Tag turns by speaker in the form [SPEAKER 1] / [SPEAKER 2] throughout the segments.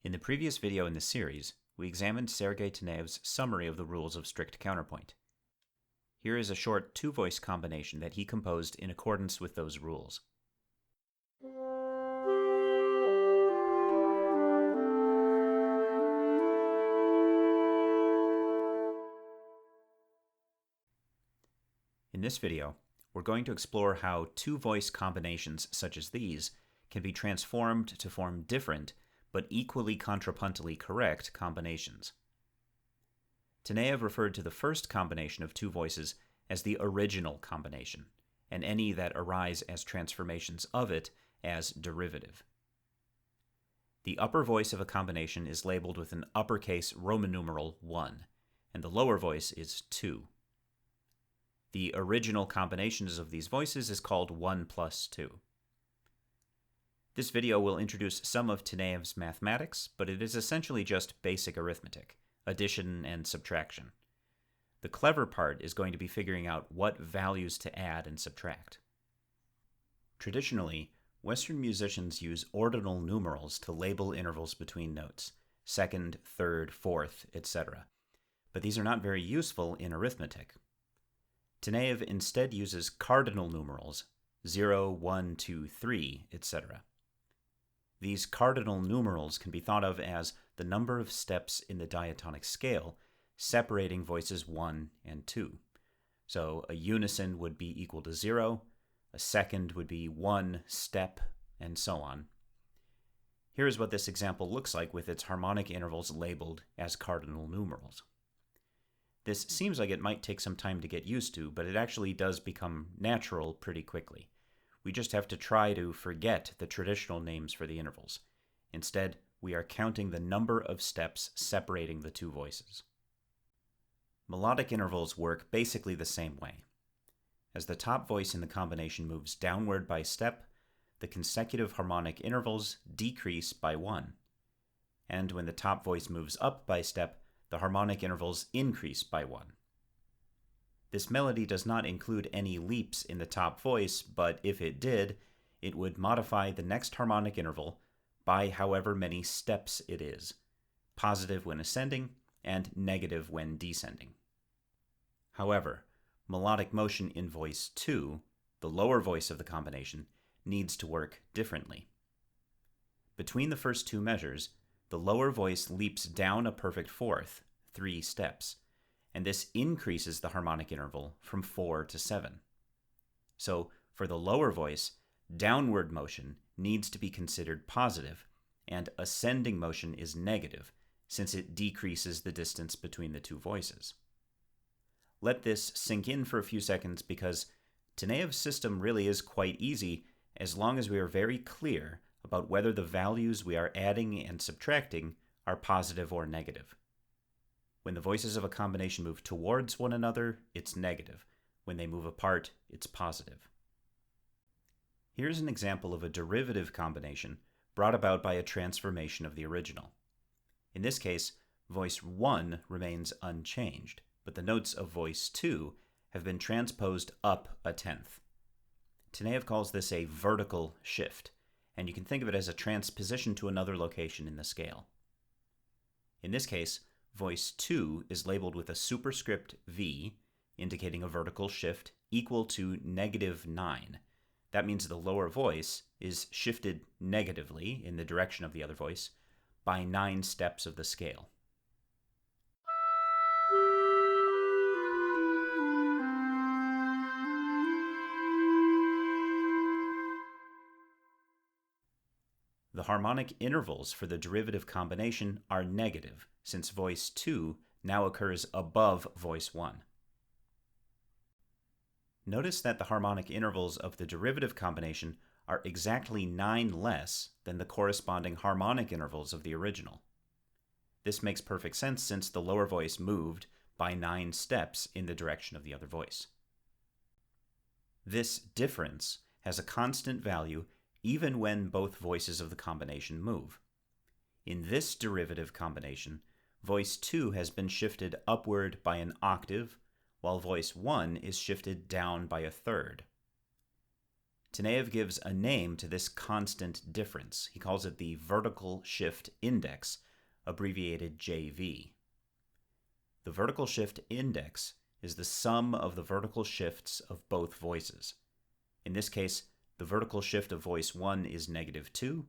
[SPEAKER 1] In the previous video in this series, we examined Sergei Taneev's summary of the rules of strict counterpoint. Here is a short two-voice combination that he composed in accordance with those rules. In this video, we're going to explore how two-voice combinations such as these can be transformed to form different but equally contrapuntally correct combinations. Taneyev referred to the first combination of two voices as the original combination, and any that arise as transformations of it as derivative. The upper voice of a combination is labeled with an uppercase Roman numeral 1, and the lower voice is 2. The original combinations of these voices is called 1 plus 2. This video will introduce some of Taneyev's mathematics, but it is essentially just basic arithmetic, addition and subtraction. The clever part is going to be figuring out what values to add and subtract. Traditionally, Western musicians use ordinal numerals to label intervals between notes, second, third, fourth, etc. But these are not very useful in arithmetic. Taneyev instead uses cardinal numerals, 0, 1, 2, 3, etc. These cardinal numerals can be thought of as the number of steps in the diatonic scale separating voices 1 and 2. So a unison would be equal to 0, a second would be 1 step, and so on. Here is what this example looks like with its harmonic intervals labeled as cardinal numerals. This seems like it might take some time to get used to, but it actually does become natural pretty quickly. We just have to try to forget the traditional names for the intervals. Instead, we are counting the number of steps separating the two voices. Melodic intervals work basically the same way. As the top voice in the combination moves downward by step, the consecutive harmonic intervals decrease by 1. And when the top voice moves up by step, the harmonic intervals increase by 1. This melody does not include any leaps in the top voice, but if it did, it would modify the next harmonic interval by however many steps it is, positive when ascending and negative when descending. However, melodic motion in voice 2, the lower voice of the combination, needs to work differently. Between the first two measures, the lower voice leaps down a perfect fourth, 3 steps, and this increases the harmonic interval from 4 to 7. So, for the lower voice, downward motion needs to be considered positive, and ascending motion is negative, since it decreases the distance between the two voices. Let this sink in for a few seconds because Taneyev's system really is quite easy as long as we are very clear about whether the values we are adding and subtracting are positive or negative. When the voices of a combination move towards one another, it's negative. When they move apart, it's positive. Here's an example of a derivative combination brought about by a transformation of the original. In this case, voice 1 remains unchanged, but the notes of voice 2 have been transposed up a tenth. Taneyev calls this a vertical shift, and you can think of it as a transposition to another location in the scale. In this case, voice 2 is labeled with a superscript V, indicating a vertical shift equal to -9. That means the lower voice is shifted negatively in the direction of the other voice by 9 steps of the scale. The harmonic intervals for the derivative combination are negative, since voice 2 now occurs above voice 1. Notice that the harmonic intervals of the derivative combination are exactly 9 less than the corresponding harmonic intervals of the original. This makes perfect sense since the lower voice moved by 9 steps in the direction of the other voice. This difference has a constant value even when both voices of the combination move. In this derivative combination, voice 2 has been shifted upward by an octave, while voice 1 is shifted down by a third. Taneyev gives a name to this constant difference. He calls it the vertical shift index, abbreviated JV. The vertical shift index is the sum of the vertical shifts of both voices. In this case, the vertical shift of voice 1 is -2,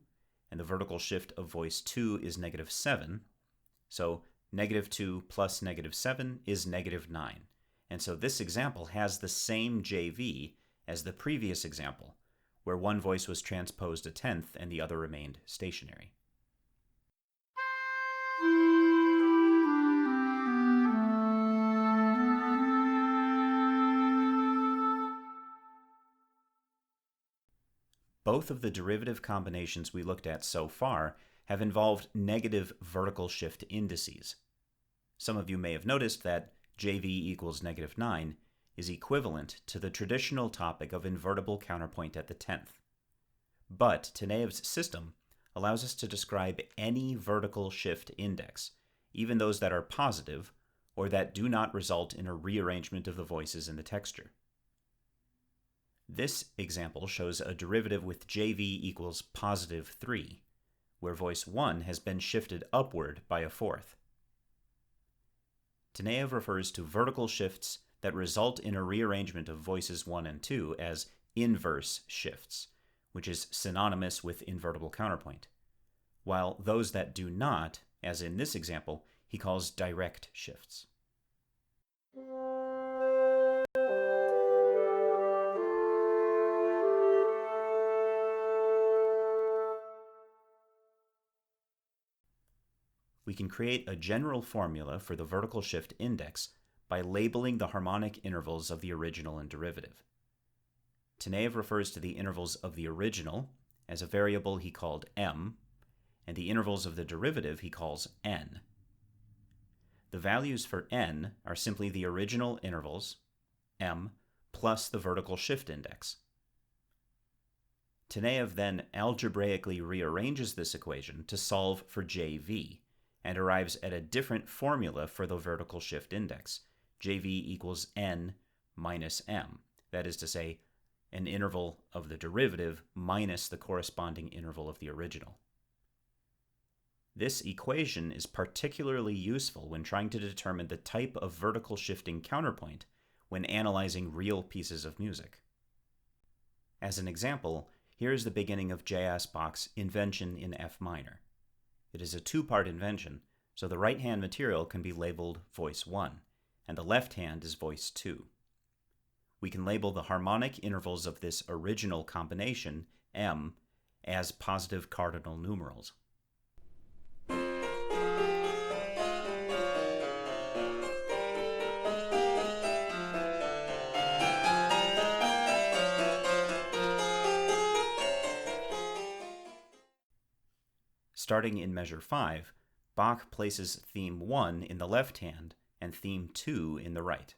[SPEAKER 1] and the vertical shift of voice 2 is -7. So -2 plus -7 is -9. And so this example has the same JV as the previous example, where one voice was transposed a tenth and the other remained stationary. Both of the derivative combinations we looked at so far have involved negative vertical shift indices. Some of you may have noticed that JV equals -9 is equivalent to the traditional topic of invertible counterpoint at the 10th. But Taneyev's system allows us to describe any vertical shift index, even those that are positive or that do not result in a rearrangement of the voices in the texture. This example shows a derivative with JV equals +3, where voice 1 has been shifted upward by a fourth. Taneyev refers to vertical shifts that result in a rearrangement of voices 1 and 2 as inverse shifts, which is synonymous with invertible counterpoint, while those that do not, as in this example, he calls direct shifts. We can create a general formula for the vertical shift index by labeling the harmonic intervals of the original and derivative. Taneyev refers to the intervals of the original as a variable he called m, and the intervals of the derivative he calls n. The values for n are simply the original intervals, m, plus the vertical shift index. Taneyev then algebraically rearranges this equation to solve for JV, and arrives at a different formula for the vertical shift index. JV equals n minus m. That is to say, an interval of the derivative minus the corresponding interval of the original. This equation is particularly useful when trying to determine the type of vertical shifting counterpoint when analyzing real pieces of music. As an example, here is the beginning of J.S. Bach's Invention in F minor. It is a two-part invention, so the right-hand material can be labeled voice 1, and the left hand is voice 2. We can label the harmonic intervals of this original combination, m, as positive cardinal numerals. Starting in measure 5, Bach places theme 1 in the left hand and theme 2 in the right.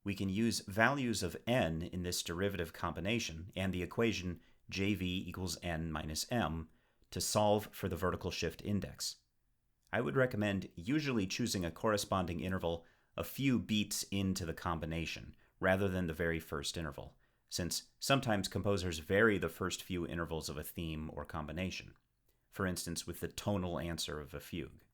[SPEAKER 1] We can use values of n in this derivative combination and the equation JV equals n minus m to solve for the vertical shift index. I would recommend usually choosing a corresponding interval a few beats into the combination rather than the very first interval, since sometimes composers vary the first few intervals of a theme or combination, for instance with the tonal answer of a fugue.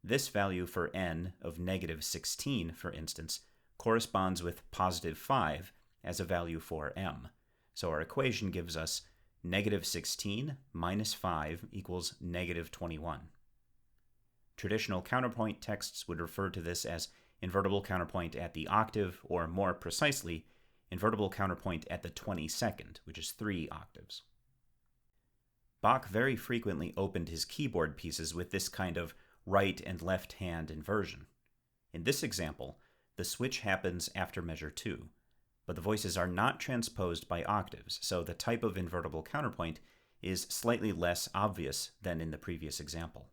[SPEAKER 1] This value for n of -16, for instance, corresponds with +5 as a value for m. So our equation gives us -16 minus 5 equals -21. Traditional counterpoint texts would refer to this as invertible counterpoint at the octave, or more precisely, invertible counterpoint at the 22nd, which is 3 octaves. Bach very frequently opened his keyboard pieces with this kind of right and left hand inversion. In this example, the switch happens after measure 2, but the voices are not transposed by octaves, so the type of invertible counterpoint is slightly less obvious than in the previous example.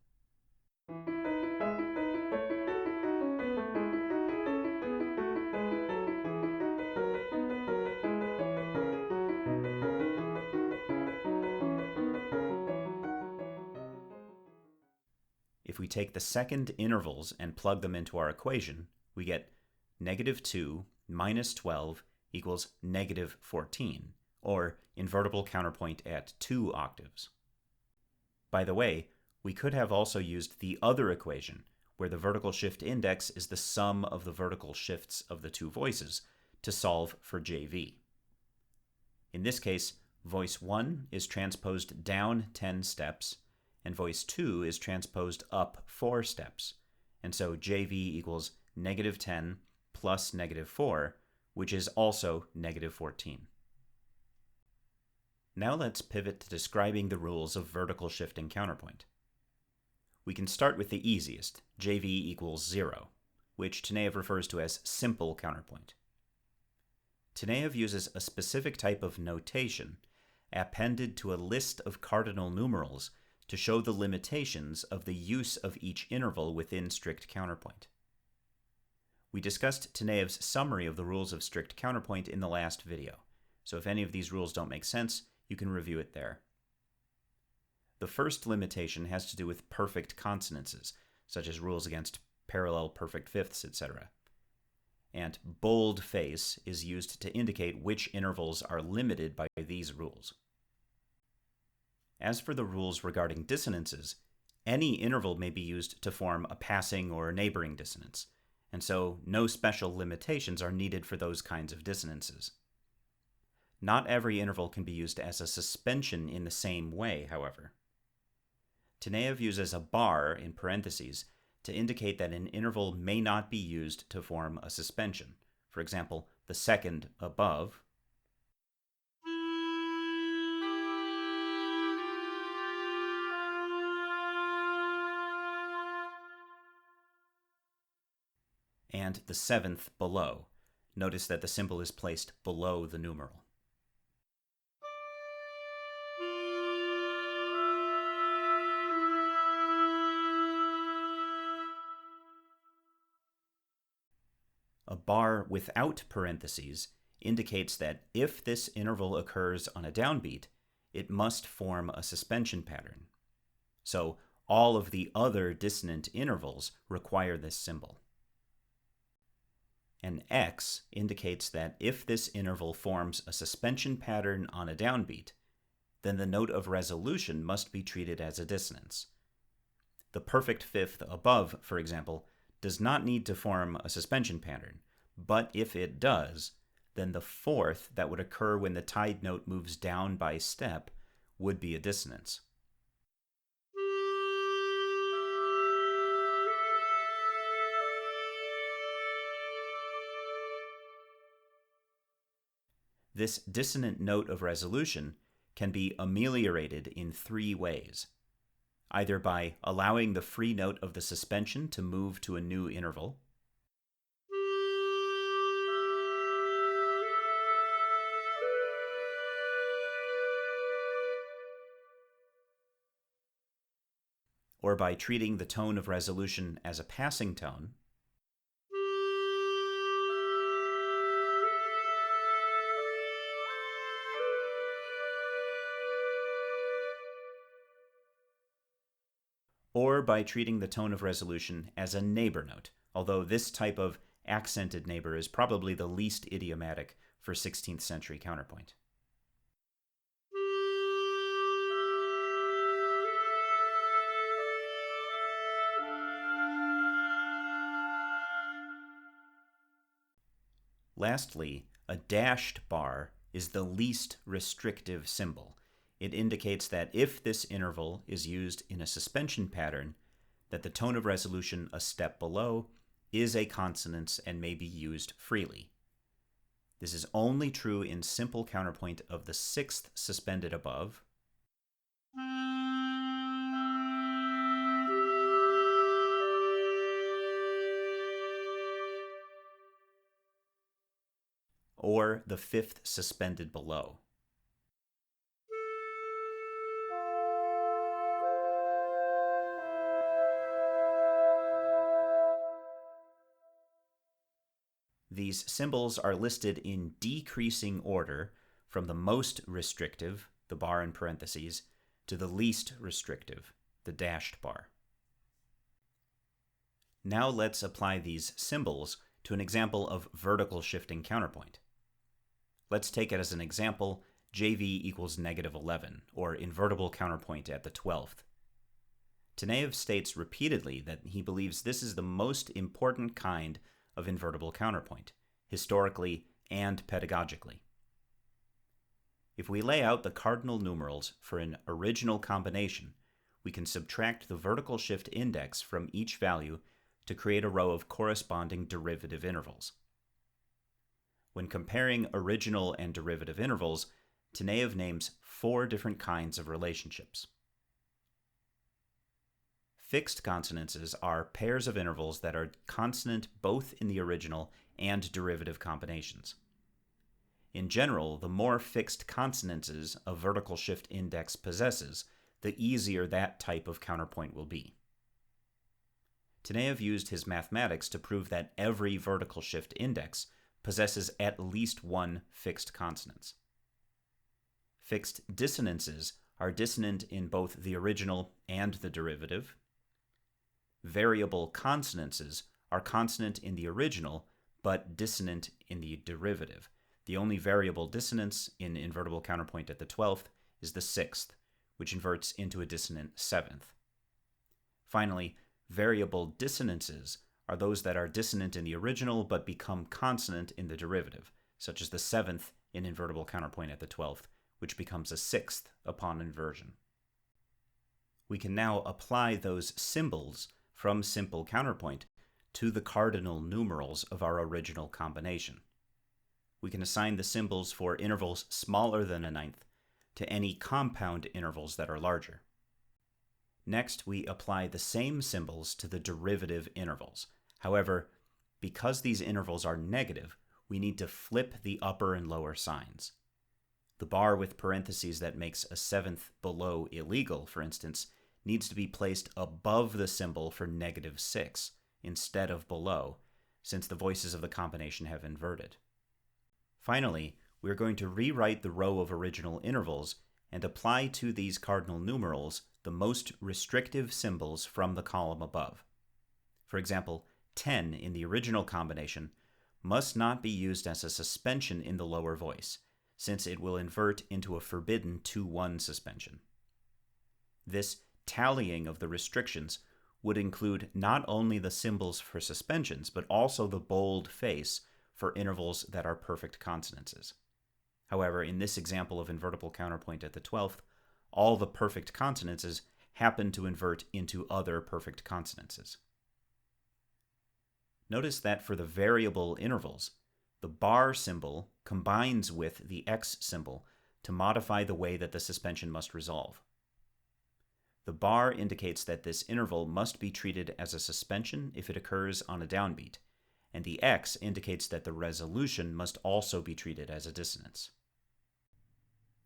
[SPEAKER 1] if we take the second intervals and plug them into our equation, we get -2 minus 12 equals -14, or invertible counterpoint at 2 octaves. By the way, we could have also used the other equation, where the vertical shift index is the sum of the vertical shifts of the two voices, to solve for JV. In this case, voice 1 is transposed down 10 steps, and voice 2 is transposed up 4 steps, and so JV equals -10 plus -4, which is also -14. Now let's pivot to describing the rules of vertical shifting counterpoint. We can start with the easiest, JV equals 0, which Taneyev refers to as simple counterpoint. Taneyev uses a specific type of notation appended to a list of cardinal numerals to show the limitations of the use of each interval within strict counterpoint. We discussed Taneyev's summary of the rules of strict counterpoint in the last video, so if any of these rules don't make sense, you can review it there. The first limitation has to do with perfect consonances, such as rules against parallel perfect fifths, etc. And boldface is used to indicate which intervals are limited by these rules. As for the rules regarding dissonances, any interval may be used to form a passing or neighboring dissonance, and so no special limitations are needed for those kinds of dissonances. Not every interval can be used as a suspension in the same way, however. Taneyev uses a bar in parentheses to indicate that an interval may not be used to form a suspension. For example, the second above and the seventh below. Notice that the symbol is placed below the numeral. A bar without parentheses indicates that if this interval occurs on a downbeat, it must form a suspension pattern. So all of the other dissonant intervals require this symbol. An X indicates that if this interval forms a suspension pattern on a downbeat, then the note of resolution must be treated as a dissonance. The perfect fifth above, for example, does not need to form a suspension pattern, but if it does, then the fourth that would occur when the tied note moves down by step would be a dissonance. This dissonant note of resolution can be ameliorated in 3 ways. Either by allowing the free note of the suspension to move to a new interval, or by treating the tone of resolution as a passing tone, or by treating the tone of resolution as a neighbor note, although this type of accented neighbor is probably the least idiomatic for 16th century counterpoint. Lastly, a dashed bar is the least restrictive symbol. It indicates that if this interval is used in a suspension pattern, that the tone of resolution a step below is a consonance and may be used freely. This is only true in simple counterpoint of the 6th suspended above, or the 5th suspended below. These symbols are listed in decreasing order from the most restrictive, the bar in parentheses, to the least restrictive, the dashed bar. Now let's apply these symbols to an example of vertical shifting counterpoint. Let's take it as an example, JV equals -11, or invertible counterpoint at the 12th. Taneyev states repeatedly that he believes this is the most important kind of invertible counterpoint, historically and pedagogically. If we lay out the cardinal numerals for an original combination, we can subtract the vertical shift index from each value to create a row of corresponding derivative intervals. When comparing original and derivative intervals, Taneyev names 4 different kinds of relationships. Fixed consonances are pairs of intervals that are consonant both in the original and derivative combinations. In general, the more fixed consonances a vertical shift index possesses, the easier that type of counterpoint will be. Taneyev used his mathematics to prove that every vertical shift index possesses at least one fixed consonance. Fixed dissonances are dissonant in both the original and the derivative. Variable consonances are consonant in the original, but dissonant in the derivative. The only variable dissonance in invertible counterpoint at the 12th is the 6th, which inverts into a dissonant 7th. Finally, variable dissonances are those that are dissonant in the original but become consonant in the derivative, such as the 7th in invertible counterpoint at the 12th, which becomes a 6th upon inversion. We can now apply those symbols from simple counterpoint to the cardinal numerals of our original combination. We can assign the symbols for intervals smaller than a ninth to any compound intervals that are larger. Next, we apply the same symbols to the derivative intervals. However, because these intervals are negative, we need to flip the upper and lower signs. The bar with parentheses that makes a 7th below illegal, for instance, needs to be placed above the symbol for -6 instead of below, since the voices of the combination have inverted. Finally, we're going to rewrite the row of original intervals and apply to these cardinal numerals the most restrictive symbols from the column above. For example, 10 in the original combination must not be used as a suspension in the lower voice, since it will invert into a forbidden 2-1 suspension. This tallying of the restrictions would include not only the symbols for suspensions, but also the bold face for intervals that are perfect consonances. However, in this example of invertible counterpoint at the 12th, all the perfect consonances happen to invert into other perfect consonances. Notice that for the variable intervals, the bar symbol combines with the X symbol to modify the way that the suspension must resolve. The bar indicates that this interval must be treated as a suspension if it occurs on a downbeat, and the X indicates that the resolution must also be treated as a dissonance.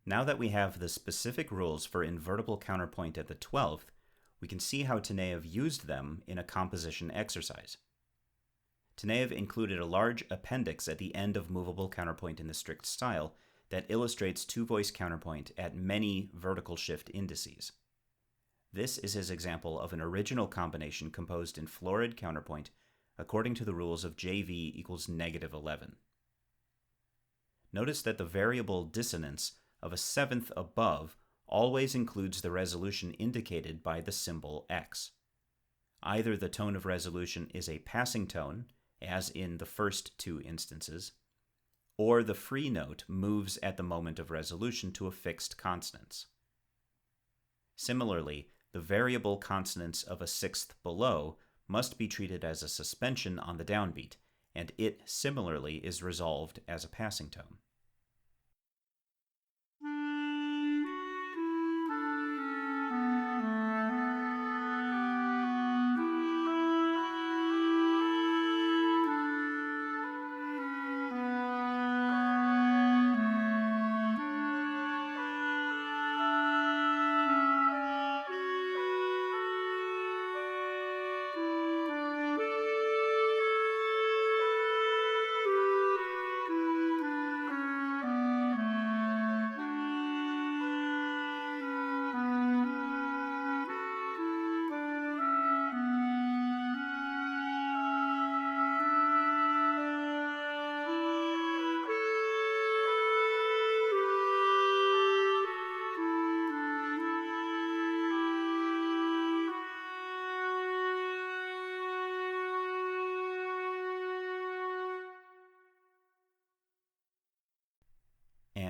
[SPEAKER 1] Now that we have the specific rules for invertible counterpoint at the 12th, we can see how Taneyev used them in a composition exercise. Taneyev included a large appendix at the end of Movable Counterpoint in the strict style that illustrates two-voice counterpoint at many vertical shift indices. This is his example of an original combination composed in florid counterpoint according to the rules of JV equals -11. Notice that the variable dissonance of a 7th above always includes the resolution indicated by the symbol X. Either the tone of resolution is a passing tone, as in the first two instances, or the free note moves at the moment of resolution to a fixed consonance. Similarly, the variable consonance of a 6th below must be treated as a suspension on the downbeat, and it similarly is resolved as a passing tone.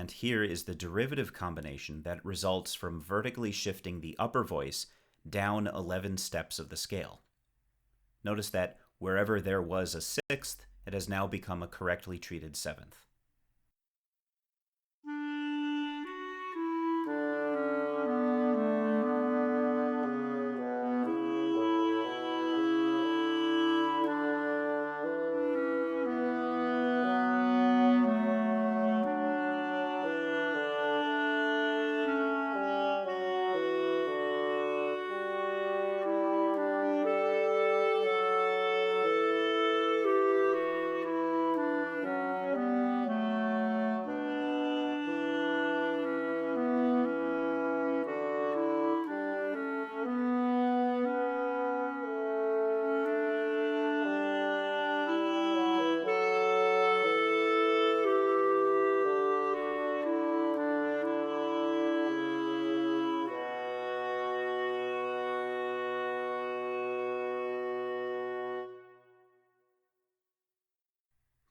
[SPEAKER 1] and here is the derivative combination that results from vertically shifting the upper voice down 11 steps of the scale. Notice that wherever there was a sixth, it has now become a correctly treated seventh.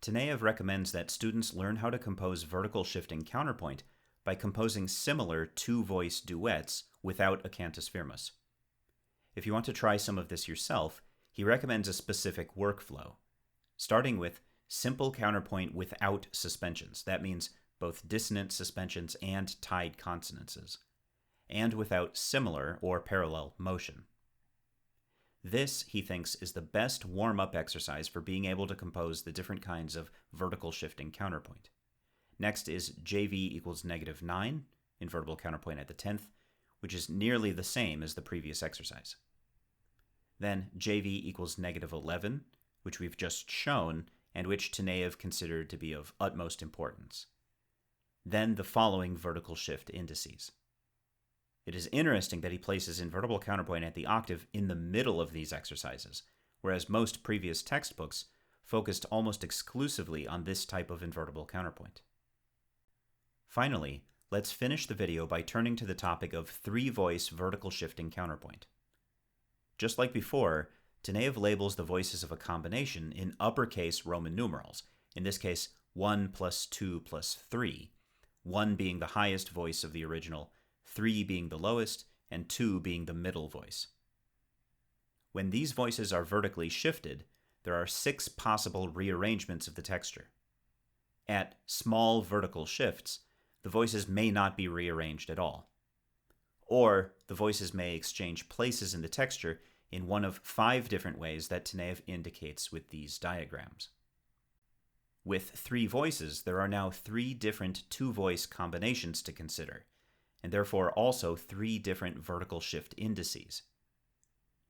[SPEAKER 1] Taneyev recommends that students learn how to compose vertical shifting counterpoint by composing similar two-voice duets without a cantus firmus. If you want to try some of this yourself, he recommends a specific workflow, starting with simple counterpoint without suspensions. That means both dissonant suspensions and tied consonances, and without similar or parallel motion. This, he thinks, is the best warm-up exercise for being able to compose the different kinds of vertical shifting counterpoint. Next is JV equals -9, invertible counterpoint at the 10th, which is nearly the same as the previous exercise. Then JV equals -11, which we've just shown, and which Taneyev considered to be of utmost importance. Then the following vertical shift indices. It is interesting that he places invertible counterpoint at the octave in the middle of these exercises, whereas most previous textbooks focused almost exclusively on this type of invertible counterpoint. Finally, let's finish the video by turning to the topic of three-voice vertical shifting counterpoint. Just like before, Taneyev labels the voices of a combination in uppercase Roman numerals, in this case 1 + 2 + 3, 1 being the highest voice of the original, 3 being the lowest, and 2 being the middle voice. When these voices are vertically shifted, there are 6 possible rearrangements of the texture. At small vertical shifts, the voices may not be rearranged at all. Or the voices may exchange places in the texture in one of 5 different ways that Taneyev indicates with these diagrams. With 3 voices, there are now 3 different two-voice combinations to consider, and therefore also 3 different vertical shift indices.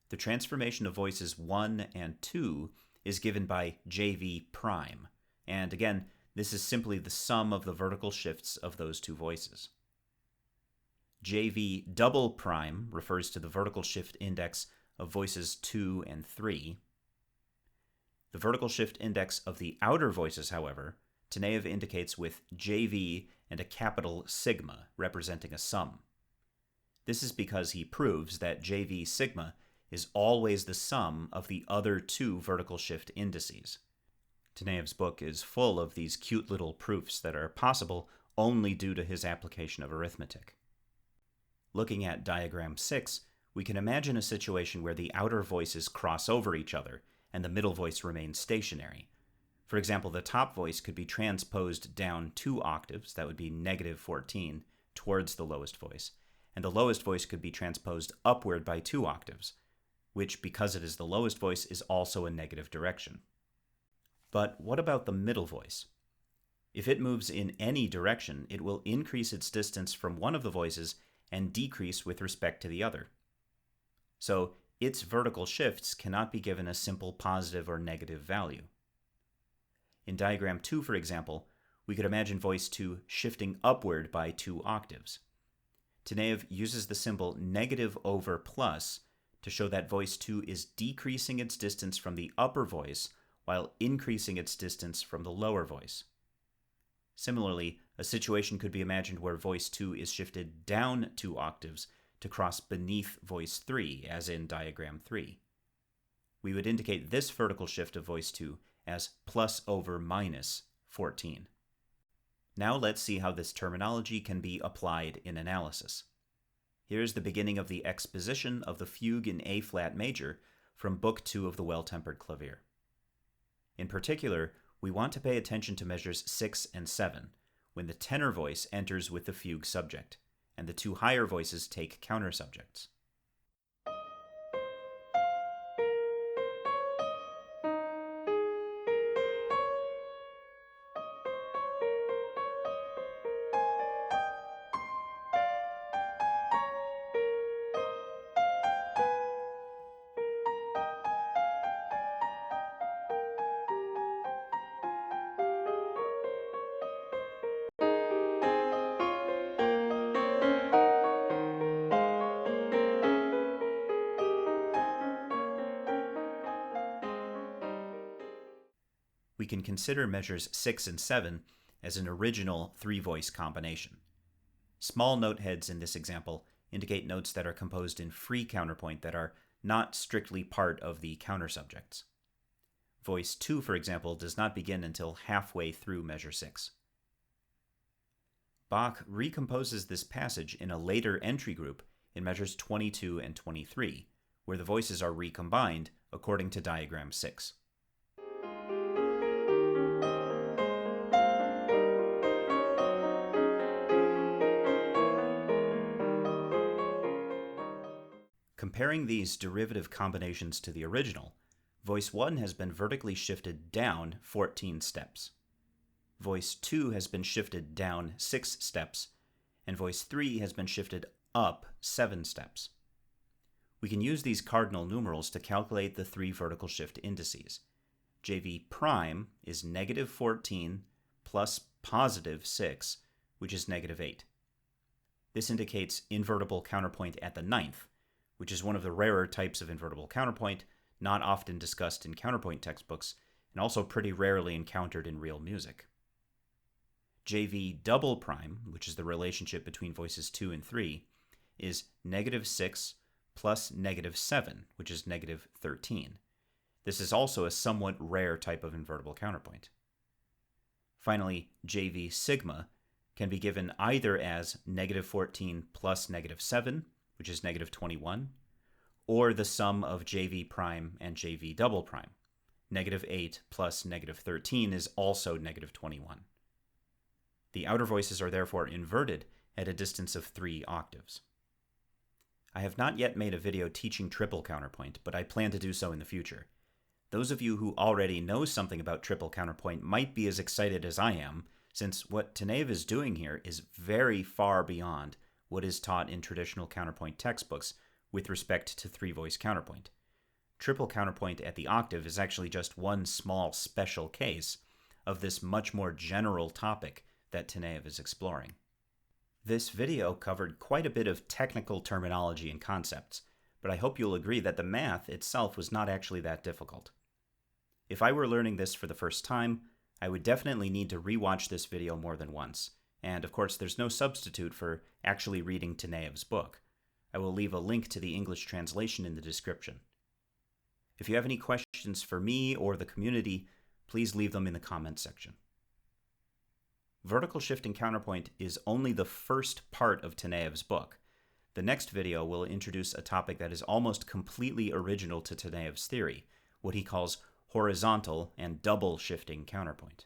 [SPEAKER 1] The transformation of voices 1 and 2 is given by JV prime, and again, this is simply the sum of the vertical shifts of those 2 voices. JV double prime refers to the vertical shift index of voices 2 and 3. The vertical shift index of the outer voices, however, Taneyev indicates with JV and a capital sigma, representing a sum. This is because he proves that JV sigma is always the sum of the other 2 vertical shift indices. Taneyev's book is full of these cute little proofs that are possible only due to his application of arithmetic. Looking at diagram 6, we can imagine a situation where the outer voices cross over each other and the middle voice remains stationary. For example, the top voice could be transposed down 2 octaves, that would be -14, towards the lowest voice, and the lowest voice could be transposed upward by 2 octaves, which, because it is the lowest voice, is also a negative direction. But what about the middle voice? If it moves in any direction, it will increase its distance from one of the voices and decrease with respect to the other. So its vertical shifts cannot be given a simple positive or negative value. In diagram 2, for example, we could imagine voice 2 shifting upward by 2 octaves. Taneyev uses the symbol negative over plus to show that voice 2 is decreasing its distance from the upper voice while increasing its distance from the lower voice. Similarly, a situation could be imagined where voice 2 is shifted down 2 octaves to cross beneath voice 3, as in diagram 3. We would indicate this vertical shift of voice 2 as plus over minus 14. Now let's see how this terminology can be applied in analysis. Here's the beginning of the exposition of the fugue in A-flat major from Book 2 of the Well-Tempered Clavier. In particular, we want to pay attention to measures 6 and 7, when the tenor voice enters with the fugue subject, and the two higher voices take counter subjects. We can consider measures 6 and 7 as an original three-voice combination. Small note heads in this example indicate notes that are composed in free counterpoint that are not strictly part of the counter subjects. Voice 2, for example, does not begin until halfway through measure 6. Bach recomposes this passage in a later entry group in measures 22 and 23, where the voices are recombined according to diagram 6. Comparing these derivative combinations to the original, voice 1 has been vertically shifted down 14 steps. Voice 2 has been shifted down 6 steps, and voice 3 has been shifted up 7 steps. We can use these cardinal numerals to calculate the three vertical shift indices. JV prime is negative 14 plus positive 6, which is negative 8. This indicates invertible counterpoint at the ninth, which is one of the rarer types of invertible counterpoint, not often discussed in counterpoint textbooks, and also pretty rarely encountered in real music. JV double prime, which is the relationship between voices 2 and 3, is negative 6 plus negative 7, which is negative 13. This is also a somewhat rare type of invertible counterpoint. Finally, JV sigma can be given either as negative 14 plus negative 7, which is negative 21, or the sum of JV prime and JV double prime. Negative 8 plus negative 13 is also negative 21. The outer voices are therefore inverted at a distance of 3 octaves. I have not yet made a video teaching triple counterpoint, but I plan to do so in the future. Those of you who already know something about triple counterpoint might be as excited as I am, since what Taneyev is doing here is very far beyond what is taught in traditional counterpoint textbooks with respect to three-voice counterpoint. Triple counterpoint at the octave is actually just one small special case of this much more general topic that Taneyev is exploring. This video covered quite a bit of technical terminology and concepts, but I hope you'll agree that the math itself was not actually that difficult. If I were learning this for the first time, I would definitely need to rewatch this video more than once. And of course, there's no substitute for actually reading Taneyev's book. I will leave a link to the English translation in the description. If you have any questions for me or the community, please leave them in the comments section. Vertical shifting counterpoint is only the first part of Taneyev's book. The next video will introduce a topic that is almost completely original to Taneyev's theory, what he calls horizontal and double shifting counterpoint.